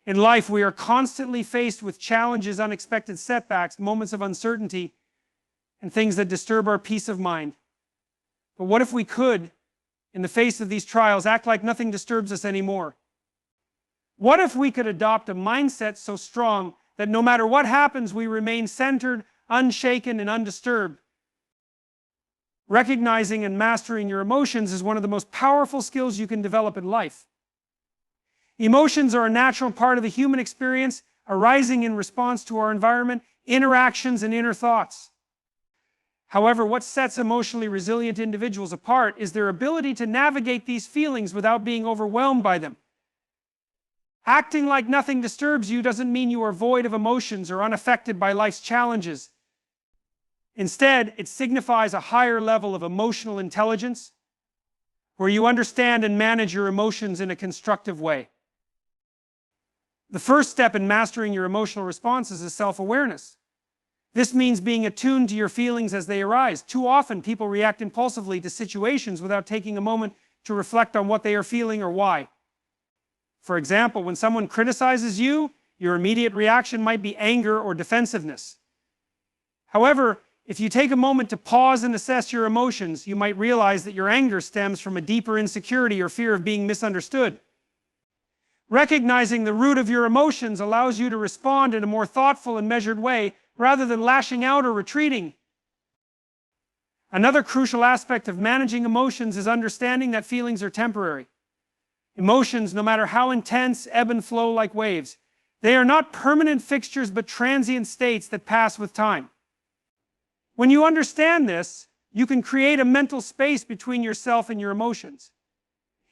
In life, we are constantly faced with challenges, unexpected setbacks, moments of uncertainty, and things that disturb our peace of mind. But what if we could, in the face of these trials, act like nothing disturbs us anymore? What if we could adopt a mindset so strong that no matter what happens, we remain centered, unshaken, and undisturbed? Recognizing and mastering your emotions is one of the most powerful skills you can develop in life. Emotions are a natural part of the human experience, arising in response to our environment, interactions, and inner thoughts. However, what sets emotionally resilient individuals apart is their ability to navigate these feelings without being overwhelmed by them. Acting like nothing disturbs you doesn't mean you are void of emotions or unaffected by life's challenges. Instead, it signifies a higher level of emotional intelligence, where you understand and manage your emotions in a constructive way. The first step in mastering your emotional responses is self-awareness. This means being attuned to your feelings as they arise. Too often, people react impulsively to situations without taking a moment to reflect on what they are feeling or why. For example, when someone criticizes you, your immediate reaction might be anger or defensiveness. However, if you take a moment to pause and assess your emotions, you might realize that your anger stems from a deeper insecurity or fear of being misunderstood. Recognizing the root of your emotions allows you to respond in a more thoughtful and measured way, rather than lashing out or retreating. Another crucial aspect of managing emotions is understanding that feelings are temporary. Emotions, no matter how intense, ebb and flow like waves. They are not permanent fixtures but transient states that pass with time. When you understand this, you can create a mental space between yourself and your emotions.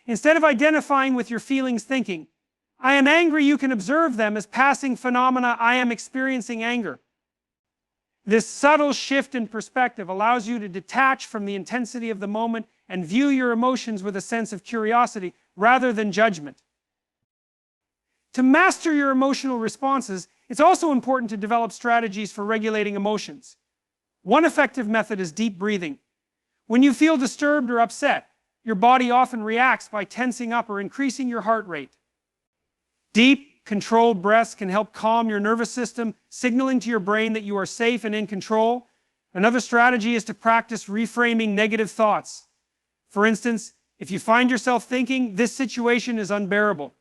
Instead of identifying with your feelings thinking, "I am angry," you can observe them as passing phenomena. "I am experiencing anger." This subtle shift in perspective allows you to detach from the intensity of the moment and view your emotions with a sense of curiosity rather than judgment. To master your emotional responses, it's also important to develop strategies for regulating emotions. One effective method is deep breathing. When you feel disturbed or upset, your body often reacts by tensing up or increasing your heart rate. Deep, controlled breaths can help calm your nervous system, signaling to your brain that you are safe and in control. Another strategy is to practice reframing negative thoughts. For instance, if you find yourself thinking, "This situation is unbearable,"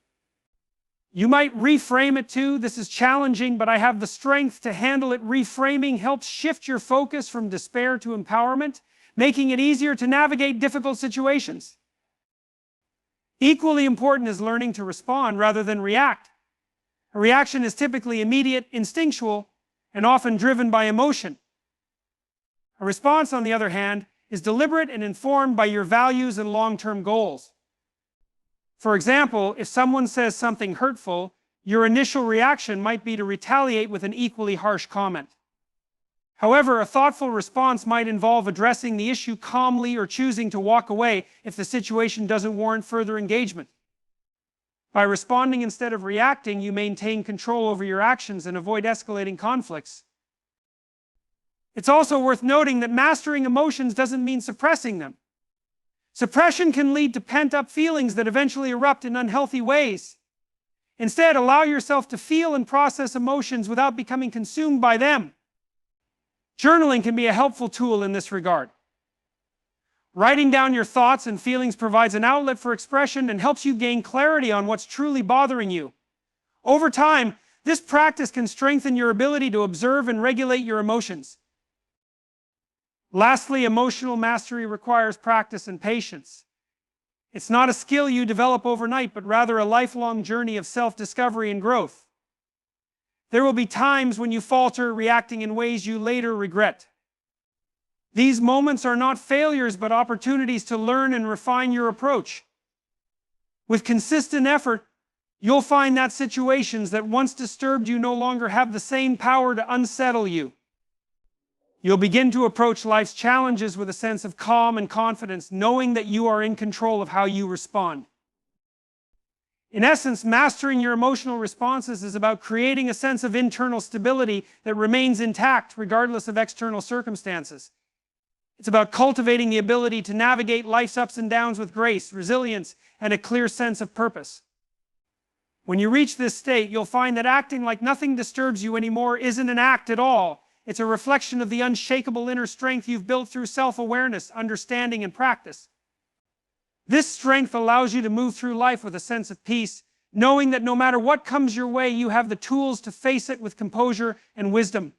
you might reframe it to, "This is challenging, but I have the strength to handle it." Reframing helps shift your focus from despair to empowerment, making it easier to navigate difficult situations. Equally important is learning to respond rather than react. A reaction is typically immediate, instinctual, and often driven by emotion. A response, on the other hand, is deliberate and informed by your values and long-term goals. For example, if someone says something hurtful, your initial reaction might be to retaliate with an equally harsh comment. However, a thoughtful response might involve addressing the issue calmly or choosing to walk away if the situation doesn't warrant further engagement. By responding instead of reacting, you maintain control over your actions and avoid escalating conflicts. It's also worth noting that mastering emotions doesn't mean suppressing them. Suppression can lead to pent-up feelings that eventually erupt in unhealthy ways. Instead, allow yourself to feel and process emotions without becoming consumed by them. Journaling can be a helpful tool in this regard. Writing down your thoughts and feelings provides an outlet for expression and helps you gain clarity on what's truly bothering you. Over time, this practice can strengthen your ability to observe and regulate your emotions. Lastly, emotional mastery requires practice and patience. It's not a skill you develop overnight, but rather a lifelong journey of self-discovery and growth. There will be times when you falter, reacting in ways you later regret. These moments are not failures, but opportunities to learn and refine your approach. With consistent effort, you'll find that situations that once disturbed you no longer have the same power to unsettle you. You'll begin to approach life's challenges with a sense of calm and confidence, knowing that you are in control of how you respond. In essence, mastering your emotional responses is about creating a sense of internal stability that remains intact regardless of external circumstances. It's about cultivating the ability to navigate life's ups and downs with grace, resilience, and a clear sense of purpose. When you reach this state, you'll find that acting like nothing disturbs you anymore isn't an act at all. It's a reflection of the unshakable inner strength you've built through self-awareness, understanding, and practice. This strength allows you to move through life with a sense of peace, knowing that no matter what comes your way, you have the tools to face it with composure and wisdom.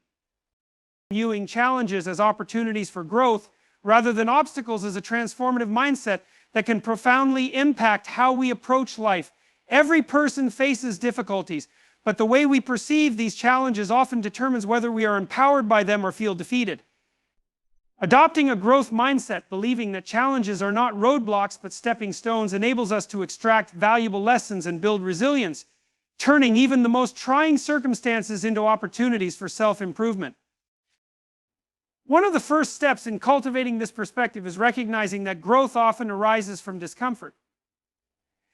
Viewing challenges as opportunities for growth rather than obstacles is a transformative mindset that can profoundly impact how we approach life. Every person faces difficulties, but the way we perceive these challenges often determines whether we are empowered by them or feel defeated. Adopting a growth mindset, believing that challenges are not roadblocks but stepping stones, enables us to extract valuable lessons and build resilience, turning even the most trying circumstances into opportunities for self-improvement. One of the first steps in cultivating this perspective is recognizing that growth often arises from discomfort.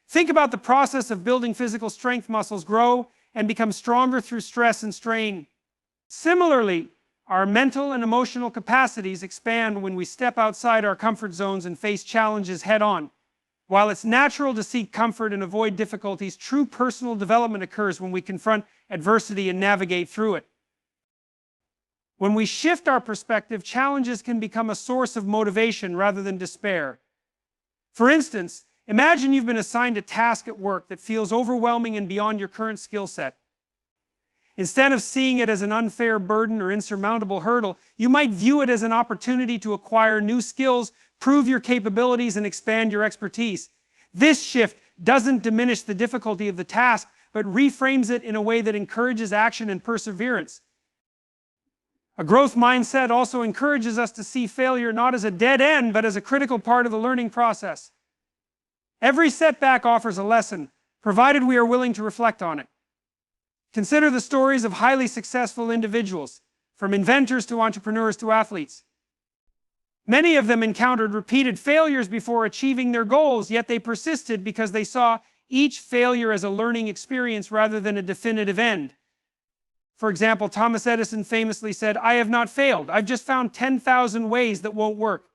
Think about the process of building physical strength. Muscles grow and become stronger through stress and strain. Similarly, our mental and emotional capacities expand when we step outside our comfort zones and face challenges head-on. While it's natural to seek comfort and avoid difficulties, true personal development occurs when we confront adversity and navigate through it. When we shift our perspective, challenges can become a source of motivation rather than despair. For instance, imagine you've been assigned a task at work that feels overwhelming and beyond your current skill set. Instead of seeing it as an unfair burden or insurmountable hurdle, you might view it as an opportunity to acquire new skills, prove your capabilities, and expand your expertise. This shift doesn't diminish the difficulty of the task, but reframes it in a way that encourages action and perseverance. A growth mindset also encourages us to see failure not as a dead end, but as a critical part of the learning process. Every setback offers a lesson, provided we are willing to reflect on it. Consider the stories of highly successful individuals, from inventors to entrepreneurs to athletes. Many of them encountered repeated failures before achieving their goals, yet they persisted because they saw each failure as a learning experience rather than a definitive end. For example, Thomas Edison famously said, "I have not failed, I've just found 10,000 ways that won't work,"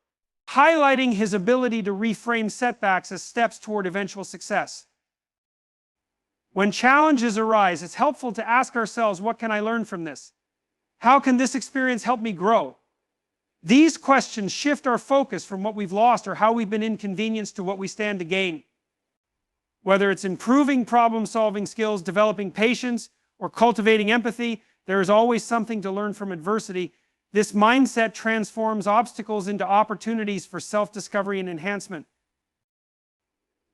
highlighting his ability to reframe setbacks as steps toward eventual success. When challenges arise, it's helpful to ask ourselves, what can I learn from this? How can this experience help me grow? These questions shift our focus from what we've lost or how we've been inconvenienced to what we stand to gain. Whether it's improving problem-solving skills, developing patience, or cultivating empathy, there is always something to learn from adversity. This mindset transforms obstacles into opportunities for self-discovery and enhancement.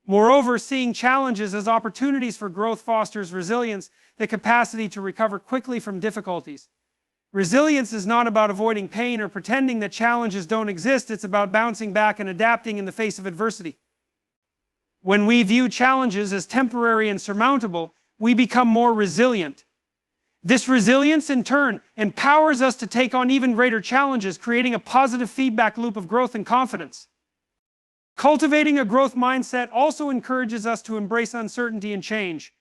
Moreover, seeing challenges as opportunities for growth fosters resilience, the capacity to recover quickly from difficulties. Resilience is not about avoiding pain or pretending that challenges don't exist. It's about bouncing back and adapting in the face of adversity. When we view challenges as temporary and surmountable, we become more resilient. This resilience, in turn, empowers us to take on even greater challenges, creating a positive feedback loop of growth and confidence. Cultivating a growth mindset also encourages us to embrace uncertainty and change.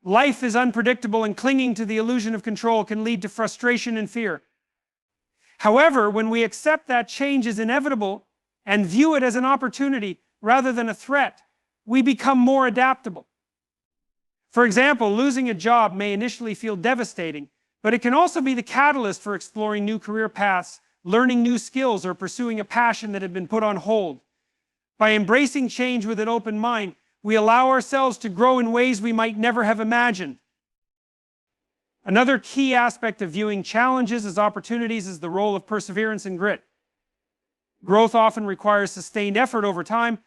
Life is unpredictable, and clinging to the illusion of control can lead to frustration and fear. However, when we accept that change is inevitable and view it as an opportunity rather than a threat, we become more adaptable. For example, losing a job may initially feel devastating, but it can also be the catalyst for exploring new career paths, learning new skills, or pursuing a passion that had been put on hold. By embracing change with an open mind, we allow ourselves to grow in ways we might never have imagined. Another key aspect of viewing challenges as opportunities is the role of perseverance and grit. Growth often requires sustained effort over time,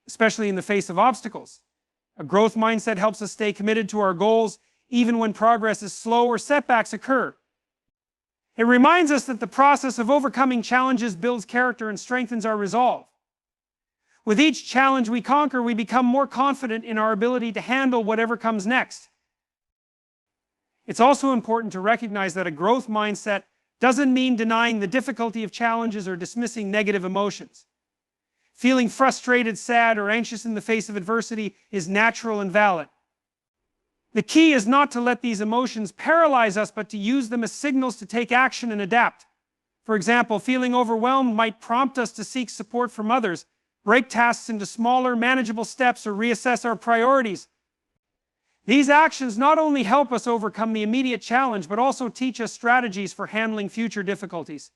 especially in the face of obstacles. A growth mindset helps us stay committed to our goals, even when progress is slow or setbacks occur. It reminds us that the process of overcoming challenges builds character and strengthens our resolve. With each challenge we conquer, we become more confident in our ability to handle whatever comes next. It's also important to recognize that a growth mindset doesn't mean denying the difficulty of challenges or dismissing negative emotions. Feeling frustrated, sad, or anxious in the face of adversity is natural and valid. The key is not to let these emotions paralyze us, but to use them as signals to take action and adapt. For example, feeling overwhelmed might prompt us to seek support from others, break tasks into smaller, manageable steps, or reassess our priorities. These actions not only help us overcome the immediate challenge, but also teach us strategies for handling future difficulties.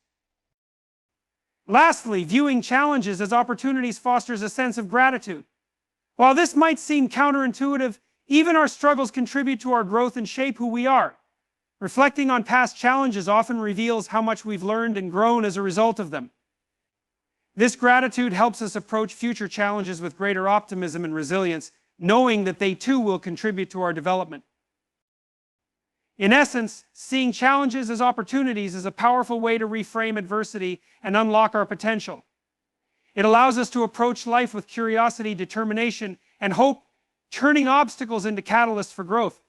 Lastly, viewing challenges as opportunities fosters a sense of gratitude. While this might seem counterintuitive, even our struggles contribute to our growth and shape who we are. Reflecting on past challenges often reveals how much we've learned and grown as a result of them. This gratitude helps us approach future challenges with greater optimism and resilience, knowing that they too will contribute to our development. In essence, seeing challenges as opportunities is a powerful way to reframe adversity and unlock our potential. It allows us to approach life with curiosity, determination, and hope, turning obstacles into catalysts for growth.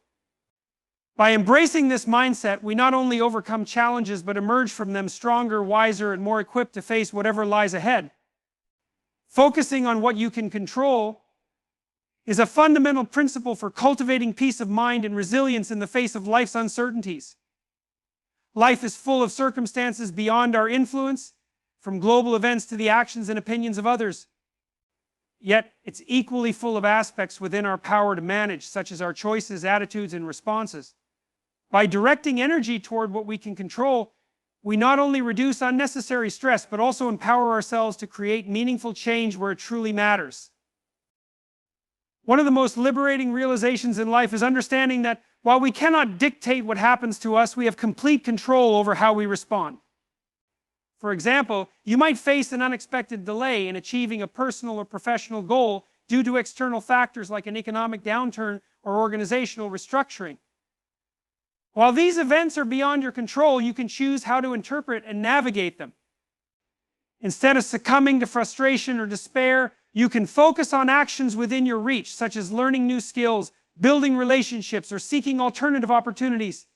By embracing this mindset, we not only overcome challenges but emerge from them stronger, wiser, and more equipped to face whatever lies ahead. Focusing on what you can control is a fundamental principle for cultivating peace of mind and resilience in the face of life's uncertainties. Life is full of circumstances beyond our influence, from global events to the actions and opinions of others. Yet, it's equally full of aspects within our power to manage, such as our choices, attitudes, and responses. By directing energy toward what we can control, we not only reduce unnecessary stress, but also empower ourselves to create meaningful change where it truly matters. One of the most liberating realizations in life is understanding that while we cannot dictate what happens to us, we have complete control over how we respond. For example, you might face an unexpected delay in achieving a personal or professional goal due to external factors like an economic downturn or organizational restructuring. While these events are beyond your control, you can choose how to interpret and navigate them. Instead of succumbing to frustration or despair, you can focus on actions within your reach, such as learning new skills, building relationships, or seeking alternative opportunities.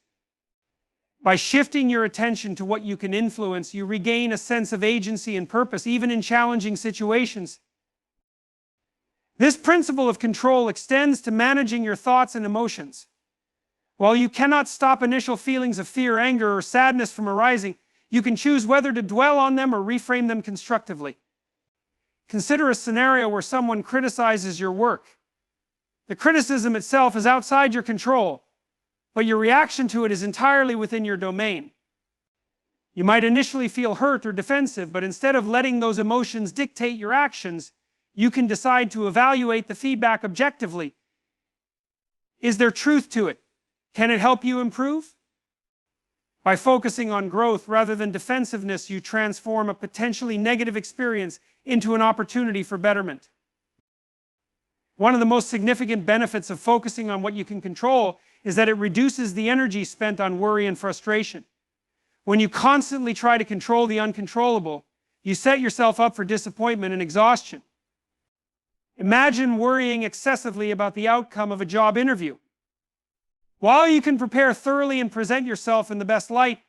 By shifting your attention to what you can influence, you regain a sense of agency and purpose, even in challenging situations. This principle of control extends to managing your thoughts and emotions. While you cannot stop initial feelings of fear, anger, or sadness from arising, you can choose whether to dwell on them or reframe them constructively. Consider a scenario where someone criticizes your work. The criticism itself is outside your control, but your reaction to it is entirely within your domain. You might initially feel hurt or defensive, but instead of letting those emotions dictate your actions, you can decide to evaluate the feedback objectively. Is there truth to it? Can it help you improve? By focusing on growth rather than defensiveness, you transform a potentially negative experience into an opportunity for betterment. One of the most significant benefits of focusing on what you can control is that it reduces the energy spent on worry and frustration. When you constantly try to control the uncontrollable, you set yourself up for disappointment and exhaustion. Imagine worrying excessively about the outcome of a job interview. While you can prepare thoroughly and present yourself in the best light,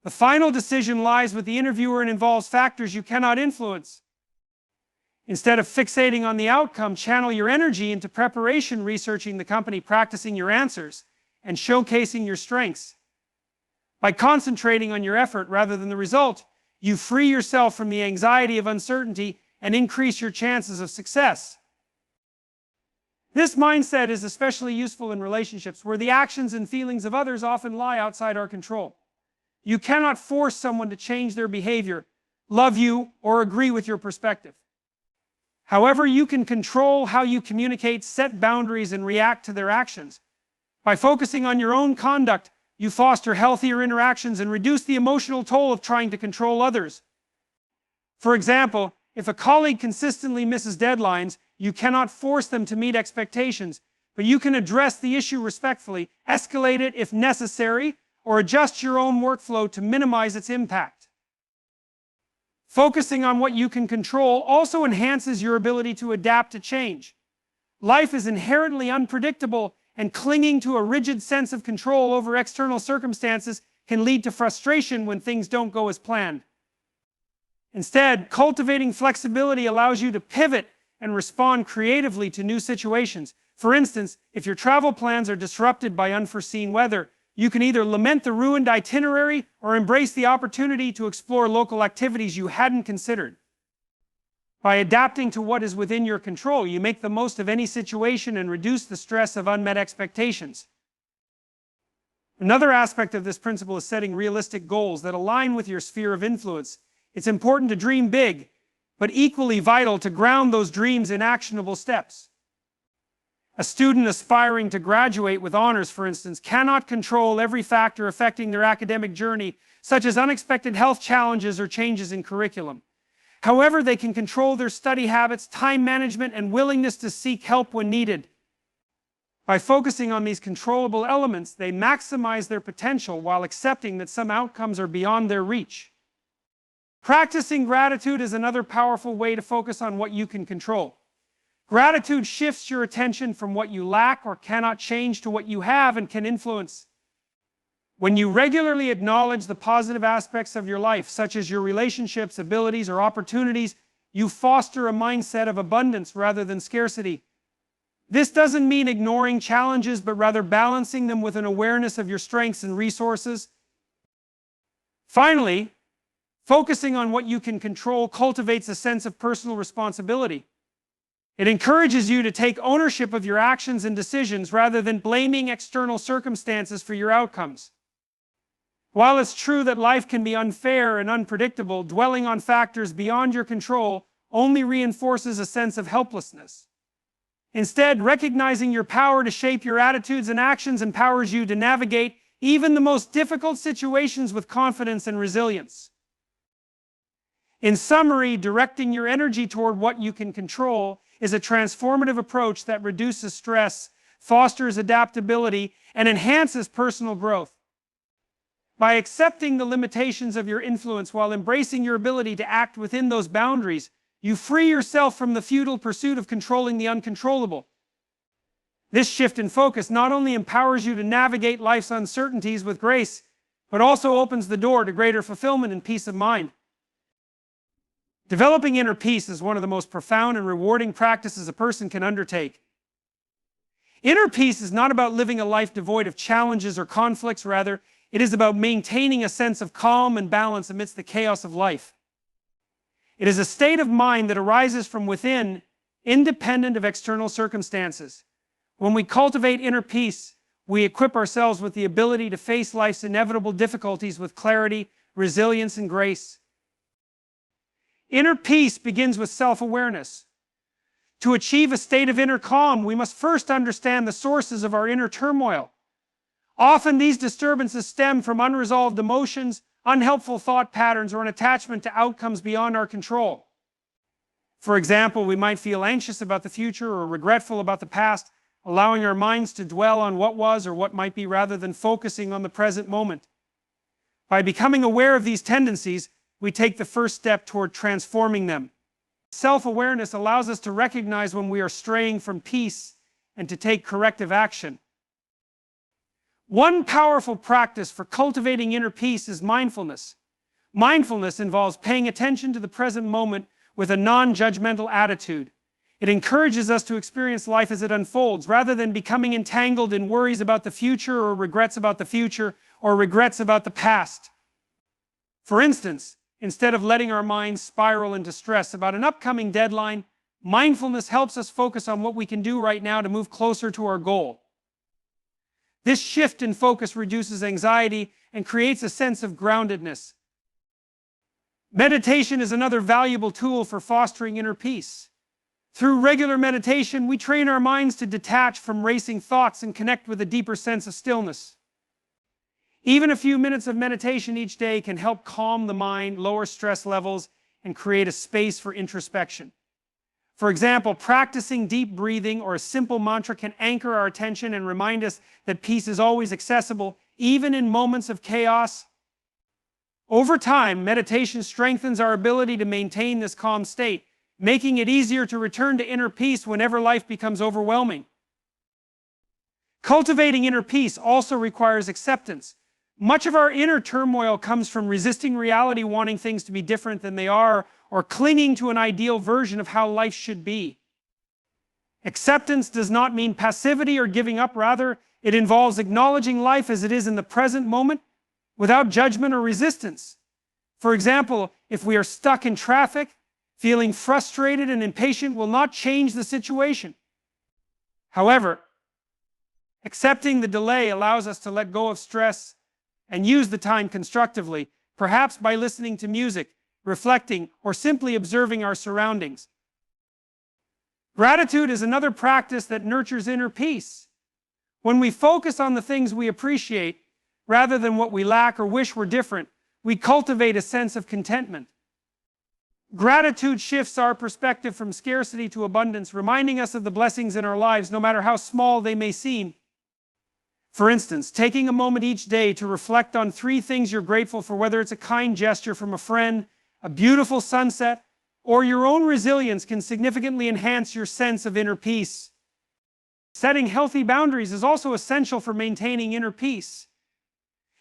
the final decision lies with the interviewer and involves factors you cannot influence. Instead of fixating on the outcome, channel your energy into preparation, researching the company, practicing your answers, and showcasing your strengths. By concentrating on your effort rather than the result, you free yourself from the anxiety of uncertainty and increase your chances of success. This mindset is especially useful in relationships where the actions and feelings of others often lie outside our control. You cannot force someone to change their behavior, love you, or agree with your perspective. However, you can control how you communicate, set boundaries, and react to their actions. By focusing on your own conduct, you foster healthier interactions and reduce the emotional toll of trying to control others. For example, if a colleague consistently misses deadlines, you cannot force them to meet expectations, but you can address the issue respectfully, escalate it if necessary, or adjust your own workflow to minimize its impact. Focusing on what you can control also enhances your ability to adapt to change. Life is inherently unpredictable, and clinging to a rigid sense of control over external circumstances can lead to frustration when things don't go as planned. Instead, cultivating flexibility allows you to pivot and respond creatively to new situations. For instance, if your travel plans are disrupted by unforeseen weather, you can either lament the ruined itinerary or embrace the opportunity to explore local activities you hadn't considered. By adapting to what is within your control, you make the most of any situation and reduce the stress of unmet expectations. Another aspect of this principle is setting realistic goals that align with your sphere of influence. It's important to dream big, but equally vital to ground those dreams in actionable steps. A student aspiring to graduate with honors, for instance, cannot control every factor affecting their academic journey, such as unexpected health challenges or changes in curriculum. However, they can control their study habits, time management, and willingness to seek help when needed. By focusing on these controllable elements, they maximize their potential while accepting that some outcomes are beyond their reach. Practicing gratitude is another powerful way to focus on what you can control. Gratitude shifts your attention from what you lack or cannot change to what you have and can influence. When you regularly acknowledge the positive aspects of your life, such as your relationships, abilities, or opportunities, you foster a mindset of abundance rather than scarcity. This doesn't mean ignoring challenges, but rather balancing them with an awareness of your strengths and resources. Finally, focusing on what you can control cultivates a sense of personal responsibility. It encourages you to take ownership of your actions and decisions rather than blaming external circumstances for your outcomes. While it's true that life can be unfair and unpredictable, dwelling on factors beyond your control only reinforces a sense of helplessness. Instead, recognizing your power to shape your attitudes and actions empowers you to navigate even the most difficult situations with confidence and resilience. In summary, directing your energy toward what you can control is a transformative approach that reduces stress, fosters adaptability, and enhances personal growth. By accepting the limitations of your influence while embracing your ability to act within those boundaries, you free yourself from the futile pursuit of controlling the uncontrollable. This shift in focus not only empowers you to navigate life's uncertainties with grace, but also opens the door to greater fulfillment and peace of mind. Developing inner peace is one of the most profound and rewarding practices a person can undertake. Inner peace is not about living a life devoid of challenges or conflicts, rather, it is about maintaining a sense of calm and balance amidst the chaos of life. It is a state of mind that arises from within, independent of external circumstances. When we cultivate inner peace, we equip ourselves with the ability to face life's inevitable difficulties with clarity, resilience, and grace. Inner peace begins with self-awareness. To achieve a state of inner calm, we must first understand the sources of our inner turmoil. Often these disturbances stem from unresolved emotions, unhelpful thought patterns, or an attachment to outcomes beyond our control. For example, we might feel anxious about the future or regretful about the past, allowing our minds to dwell on what was or what might be rather than focusing on the present moment. By becoming aware of these tendencies, we take the first step toward transforming them. Self-awareness allows us to recognize when we are straying from peace and to take corrective action. One powerful practice for cultivating inner peace is mindfulness. Mindfulness involves paying attention to the present moment with a non-judgmental attitude. It encourages us to experience life as it unfolds, rather than becoming entangled in worries about the future or regrets about the future or regrets about the past. For instance, instead of letting our minds spiral into stress about an upcoming deadline, mindfulness helps us focus on what we can do right now to move closer to our goal. This shift in focus reduces anxiety and creates a sense of groundedness. Meditation is another valuable tool for fostering inner peace. Through regular meditation, we train our minds to detach from racing thoughts and connect with a deeper sense of stillness. Even a few minutes of meditation each day can help calm the mind, lower stress levels, and create a space for introspection. For example, practicing deep breathing or a simple mantra can anchor our attention and remind us that peace is always accessible, even in moments of chaos. Over time, meditation strengthens our ability to maintain this calm state, making it easier to return to inner peace whenever life becomes overwhelming. Cultivating inner peace also requires acceptance. Much of our inner turmoil comes from resisting reality, wanting things to be different than they are, or clinging to an ideal version of how life should be. Acceptance does not mean passivity or giving up. Rather, it involves acknowledging life as it is in the present moment without judgment or resistance. For example, if we are stuck in traffic, Feeling frustrated and impatient will not change the situation. However, accepting the delay allows us to let go of stress and use the time constructively, perhaps by listening to music, reflecting, or simply observing our surroundings. Gratitude is another practice that nurtures inner peace. When we focus on the things we appreciate, rather than what we lack or wish were different, we cultivate a sense of contentment. Gratitude shifts our perspective from scarcity to abundance, reminding us of the blessings in our lives, no matter how small they may seem. For instance, taking a moment each day to reflect on 3 things you're grateful for, whether it's a kind gesture from a friend, a beautiful sunset, or your own resilience, can significantly enhance your sense of inner peace. Setting healthy boundaries is also essential for maintaining inner peace.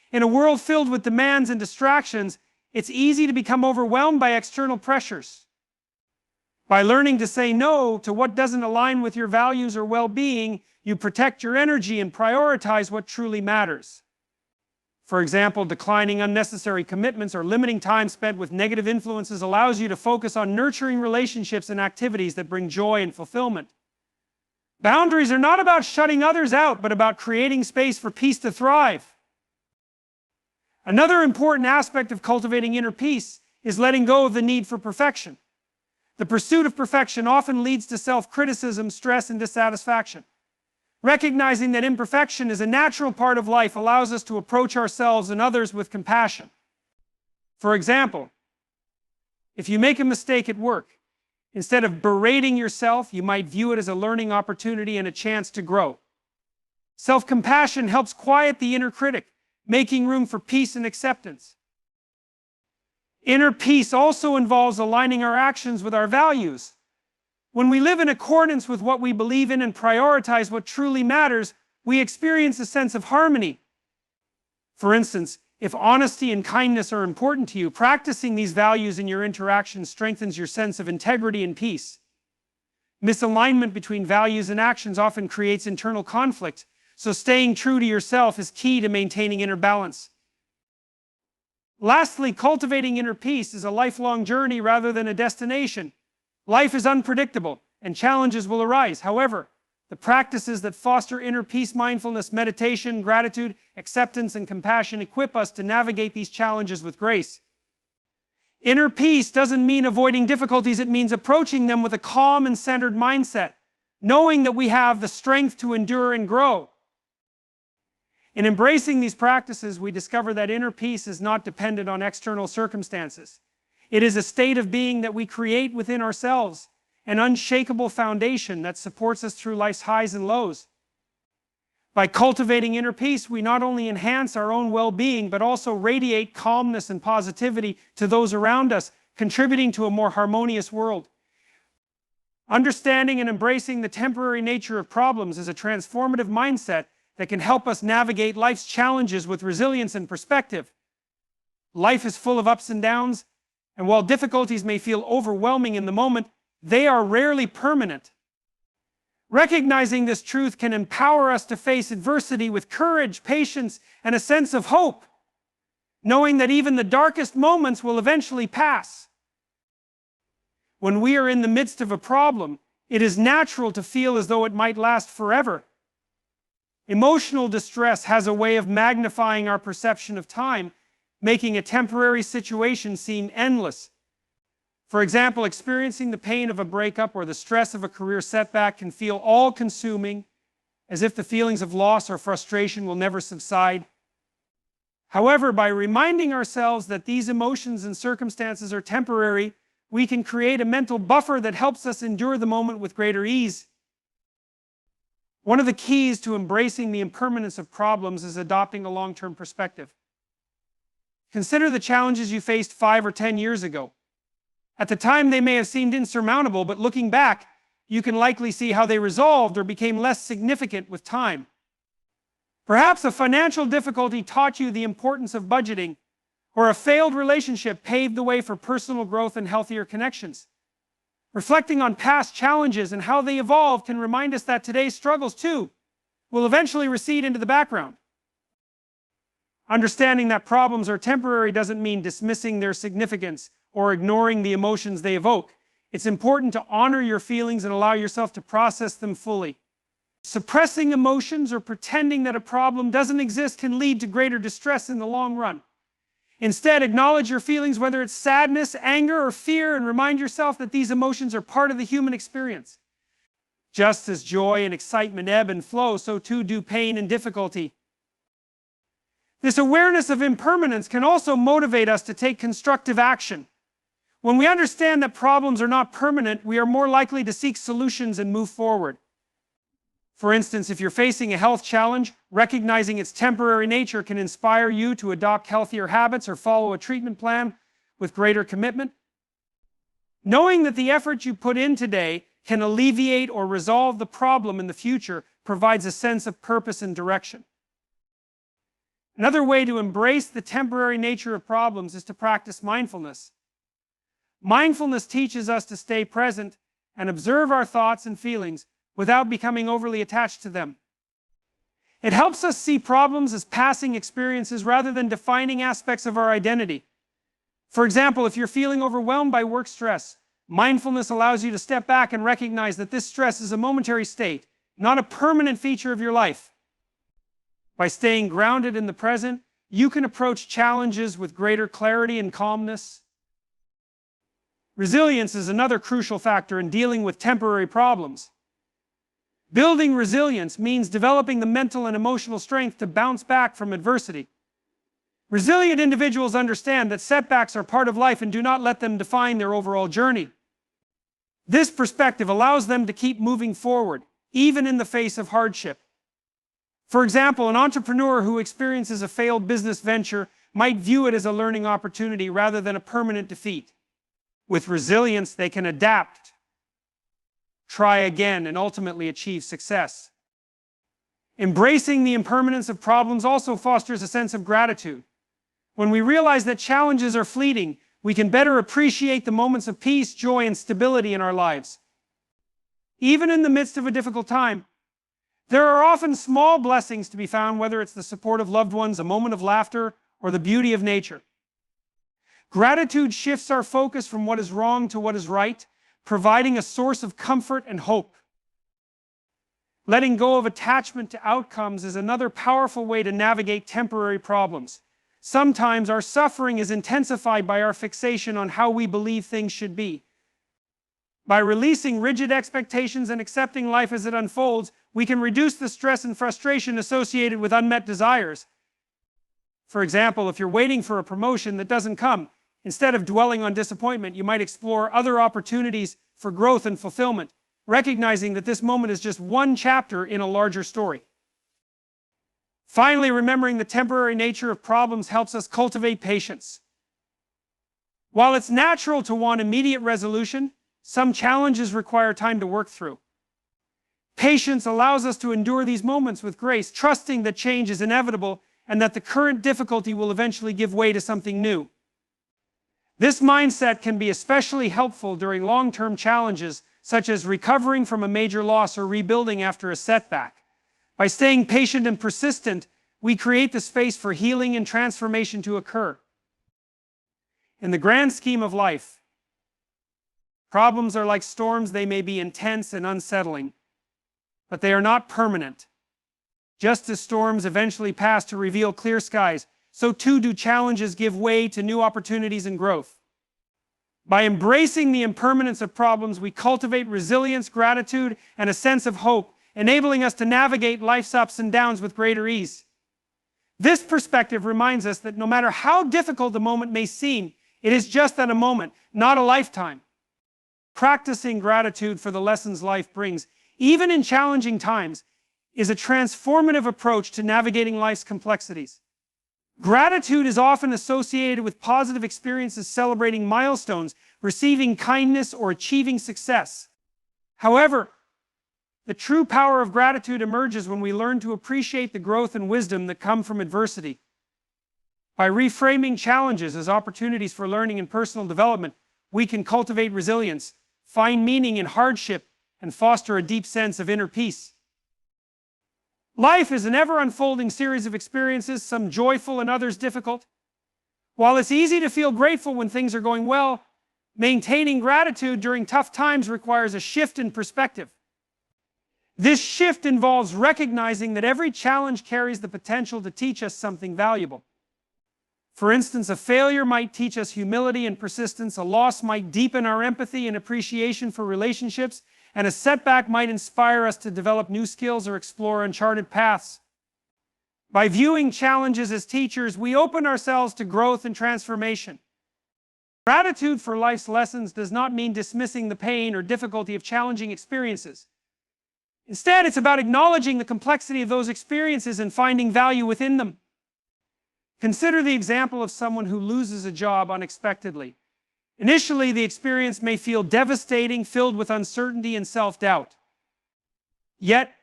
In a world filled with demands and distractions, it's easy to become overwhelmed by external pressures. By learning to say no to what doesn't align with your values or well-being, you protect your energy and prioritize what truly matters. For example, declining unnecessary commitments or limiting time spent with negative influences allows you to focus on nurturing relationships and activities that bring joy and fulfillment. Boundaries are not about shutting others out, but about creating space for peace to thrive. Another important aspect of cultivating inner peace is letting go of the need for perfection. The pursuit of perfection often leads to self-criticism, stress, and dissatisfaction. Recognizing that imperfection is a natural part of life allows us to approach ourselves and others with compassion. For example, if you make a mistake at work, instead of berating yourself, you might view it as a learning opportunity and a chance to grow. Self-compassion helps quiet the inner critic, making room for peace and acceptance. Inner peace also involves aligning our actions with our values. When we live in accordance with what we believe in and prioritize what truly matters, we experience a sense of harmony. For instance, if honesty and kindness are important to you, practicing these values in your interactions strengthens your sense of integrity and peace. Misalignment between values and actions often creates internal conflict, so staying true to yourself is key to maintaining inner balance. Lastly, cultivating inner peace is a lifelong journey rather than a destination. Life is unpredictable, and challenges will arise. However, the practices that foster inner peace, mindfulness, meditation, gratitude, acceptance, and compassion equip us to navigate these challenges with grace. Inner peace doesn't mean avoiding difficulties, it means approaching them with a calm and centered mindset, knowing that we have the strength to endure and grow. In embracing these practices, we discover that inner peace is not dependent on external circumstances. It is a state of being that we create within ourselves, an unshakable foundation that supports us through life's highs and lows. By cultivating inner peace, we not only enhance our own well-being, but also radiate calmness and positivity to those around us, contributing to a more harmonious world. Understanding and embracing the temporary nature of problems is a transformative mindset that can help us navigate life's challenges with resilience and perspective. Life is full of ups and downs, and while difficulties may feel overwhelming in the moment, they are rarely permanent. Recognizing this truth can empower us to face adversity with courage, patience, and a sense of hope, knowing that even the darkest moments will eventually pass. When we are in the midst of a problem, it is natural to feel as though it might last forever. Emotional distress has a way of magnifying our perception of time, making a temporary situation seem endless. For example, experiencing the pain of a breakup or the stress of a career setback can feel all-consuming, as if the feelings of loss or frustration will never subside. However, by reminding ourselves that these emotions and circumstances are temporary, we can create a mental buffer that helps us endure the moment with greater ease. One of the keys to embracing the impermanence of problems is adopting a long-term perspective. Consider the challenges you faced 5 or 10 years ago. At the time, they may have seemed insurmountable, but looking back, you can likely see how they resolved or became less significant with time. Perhaps a financial difficulty taught you the importance of budgeting, or a failed relationship paved the way for personal growth and healthier connections. Reflecting on past challenges and how they evolved can remind us that today's struggles, too, will eventually recede into the background. Understanding that problems are temporary doesn't mean dismissing their significance or ignoring the emotions they evoke. It's important to honor your feelings and allow yourself to process them fully. Suppressing emotions or pretending that a problem doesn't exist can lead to greater distress in the long run. Instead, acknowledge your feelings, whether it's sadness, anger, or fear, and remind yourself that these emotions are part of the human experience. Just as joy and excitement ebb and flow, so too do pain and difficulty. This awareness of impermanence can also motivate us to take constructive action. When we understand that problems are not permanent, we are more likely to seek solutions and move forward. For instance, if you're facing a health challenge, recognizing its temporary nature can inspire you to adopt healthier habits or follow a treatment plan with greater commitment. Knowing that the effort you put in today can alleviate or resolve the problem in the future provides a sense of purpose and direction. Another way to embrace the temporary nature of problems is to practice mindfulness. Mindfulness teaches us to stay present and observe our thoughts and feelings without becoming overly attached to them. It helps us see problems as passing experiences rather than defining aspects of our identity. For example, if you're feeling overwhelmed by work stress, mindfulness allows you to step back and recognize that this stress is a momentary state, not a permanent feature of your life. By staying grounded in the present, you can approach challenges with greater clarity and calmness. Resilience is another crucial factor in dealing with temporary problems. Building resilience means developing the mental and emotional strength to bounce back from adversity. Resilient individuals understand that setbacks are part of life and do not let them define their overall journey. This perspective allows them to keep moving forward, even in the face of hardship. For example, an entrepreneur who experiences a failed business venture might view it as a learning opportunity rather than a permanent defeat. With resilience, they can adapt, try again, and ultimately achieve success. Embracing the impermanence of problems also fosters a sense of gratitude. When we realize that challenges are fleeting, we can better appreciate the moments of peace, joy, and stability in our lives. Even in the midst of a difficult time, there are often small blessings to be found, whether it's the support of loved ones, a moment of laughter, or the beauty of nature. Gratitude shifts our focus from what is wrong to what is right, providing a source of comfort and hope. Letting go of attachment to outcomes is another powerful way to navigate temporary problems. Sometimes our suffering is intensified by our fixation on how we believe things should be. By releasing rigid expectations and accepting life as it unfolds, we can reduce the stress and frustration associated with unmet desires. For example, if you're waiting for a promotion that doesn't come, instead of dwelling on disappointment, you might explore other opportunities for growth and fulfillment, recognizing that this moment is just one chapter in a larger story. Finally, remembering the temporary nature of problems helps us cultivate patience. While it's natural to want immediate resolution, some challenges require time to work through. Patience allows us to endure these moments with grace, trusting that change is inevitable and that the current difficulty will eventually give way to something new. This mindset can be especially helpful during long-term challenges, such as recovering from a major loss or rebuilding after a setback. By staying patient and persistent, we create the space for healing and transformation to occur. In the grand scheme of life, problems are like storms. They may be intense and unsettling, but they are not permanent. Just as storms eventually pass to reveal clear skies, so too do challenges give way to new opportunities and growth. By embracing the impermanence of problems, we cultivate resilience, gratitude, and a sense of hope, enabling us to navigate life's ups and downs with greater ease. This perspective reminds us that no matter how difficult the moment may seem, it is just that a moment, not a lifetime. Practicing gratitude for the lessons life brings, even in challenging times, is a transformative approach to navigating life's complexities. Gratitude is often associated with positive experiences, celebrating milestones, receiving kindness, or achieving success. However, the true power of gratitude emerges when we learn to appreciate the growth and wisdom that come from adversity. By reframing challenges as opportunities for learning and personal development, we can cultivate resilience, find meaning in hardship, and foster a deep sense of inner peace. Life is an ever-unfolding series of experiences, some joyful and others difficult. While it's easy to feel grateful when things are going well, Maintaining gratitude during tough times requires a shift in perspective. This shift involves recognizing that every challenge carries the potential to teach us something valuable. For instance, a failure might teach us humility and persistence, a loss might deepen our empathy and appreciation for relationships, and a setback might inspire us to develop new skills or explore uncharted paths. By viewing challenges as teachers, we open ourselves to growth and transformation. Gratitude for life's lessons does not mean dismissing the pain or difficulty of challenging experiences. Instead, it's about acknowledging the complexity of those experiences and finding value within them. Consider the example of someone who loses a job unexpectedly. Initially, the experience may feel devastating, filled with uncertainty and self-doubt. Yet,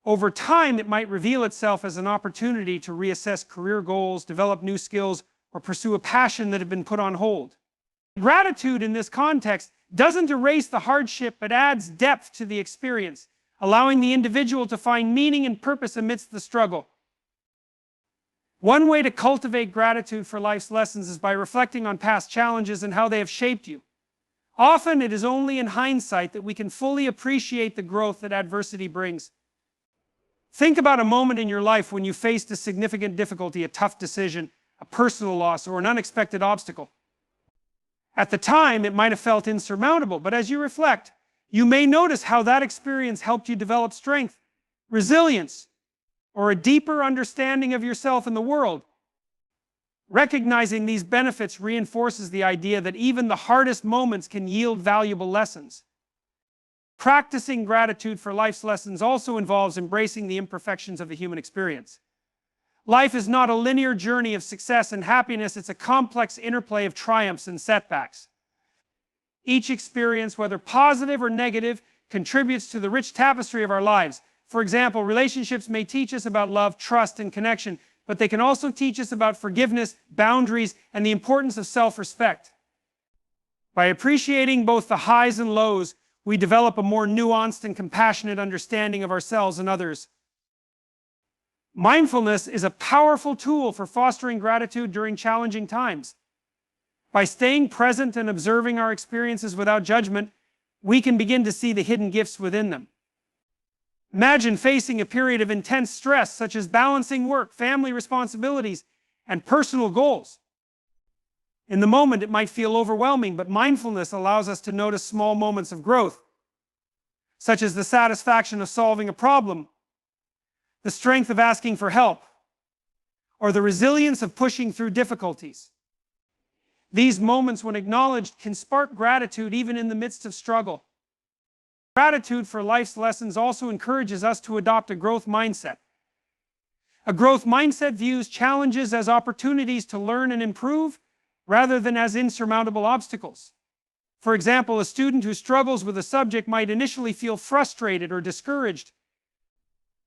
over time, it might reveal itself as an opportunity to reassess career goals, develop new skills, or pursue a passion that had been put on hold. Gratitude in this context doesn't erase the hardship, but adds depth to the experience, allowing the individual to find meaning and purpose amidst the struggle. One way to cultivate gratitude for life's lessons is by reflecting on past challenges and how they have shaped you. Often, it is only in hindsight that we can fully appreciate the growth that adversity brings. Think about a moment in your life when you faced a significant difficulty, a tough decision, a personal loss, or an unexpected obstacle. At the time, it might have felt insurmountable, but as you reflect, you may notice how that experience helped you develop strength, resilience, or a deeper understanding of yourself and the world. Recognizing these benefits reinforces the idea that even the hardest moments can yield valuable lessons. Practicing gratitude for life's lessons also involves embracing the imperfections of the human experience. Life is not a linear journey of success and happiness, it's a complex interplay of triumphs and setbacks. Each experience, whether positive or negative, contributes to the rich tapestry of our lives. For example, relationships may teach us about love, trust, and connection, but they can also teach us about forgiveness, boundaries, and the importance of self-respect. By appreciating both the highs and lows, we develop a more nuanced and compassionate understanding of ourselves and others. Mindfulness is a powerful tool for fostering gratitude during challenging times. By staying present and observing our experiences without judgment, we can begin to see the hidden gifts within them. Imagine facing a period of intense stress, such as balancing work, family responsibilities, and personal goals. In the moment, it might feel overwhelming, but mindfulness allows us to notice small moments of growth, such as the satisfaction of solving a problem, the strength of asking for help, or the resilience of pushing through difficulties. These moments, when acknowledged, can spark gratitude even in the midst of struggle. Gratitude for life's lessons also encourages us to adopt a growth mindset. A growth mindset views challenges as opportunities to learn and improve, rather than as insurmountable obstacles. For example, a student who struggles with a subject might initially feel frustrated or discouraged.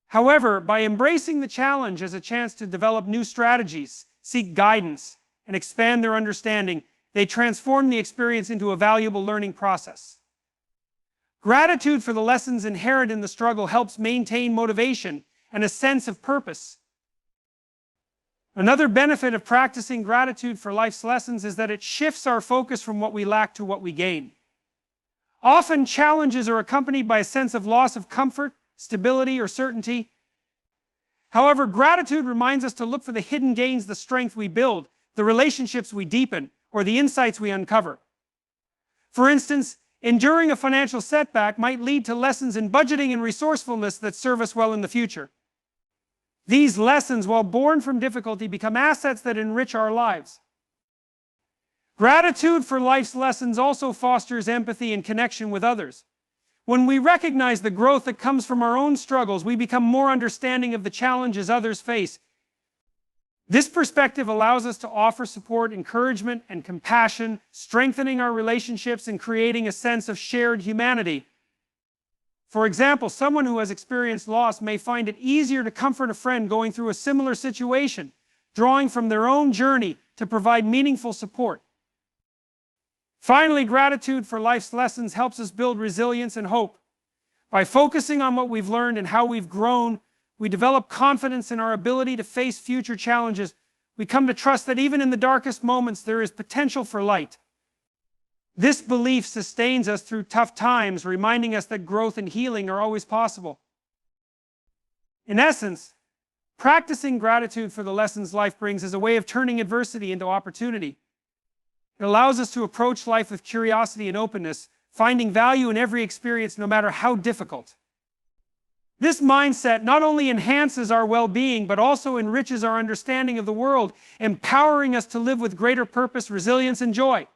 However, by embracing the challenge as a chance to develop new strategies, seek guidance, and expand their understanding, they transform the experience into a valuable learning process. Gratitude for the lessons inherent in the struggle helps maintain motivation and a sense of purpose. Another benefit of practicing gratitude for life's lessons is that it shifts our focus from what we lack to what we gain. Often, challenges are accompanied by a sense of loss of comfort, stability, or certainty. However, gratitude reminds us to look for the hidden gains, the strength we build, the relationships we deepen, or the insights we uncover. For instance, enduring a financial setback might lead to lessons in budgeting and resourcefulness that serve us well in the future. These lessons, while born from difficulty, become assets that enrich our lives. Gratitude for life's lessons also fosters empathy and connection with others. When we recognize the growth that comes from our own struggles, we become more understanding of the challenges others face. This perspective allows us to offer support, encouragement, and compassion, strengthening our relationships and creating a sense of shared humanity. For example, someone who has experienced loss may find it easier to comfort a friend going through a similar situation, drawing from their own journey to provide meaningful support. Finally, gratitude for life's lessons helps us build resilience and hope. By focusing on what we've learned and how we've grown, we develop confidence in our ability to face future challenges. We come to trust that even in the darkest moments, there is potential for light. This belief sustains us through tough times, reminding us that growth and healing are always possible. In essence, practicing gratitude for the lessons life brings is a way of turning adversity into opportunity. It allows us to approach life with curiosity and openness, finding value in every experience no matter how difficult. This mindset not only enhances our well-being, but also enriches our understanding of the world, empowering us to live with greater purpose, resilience, and joy.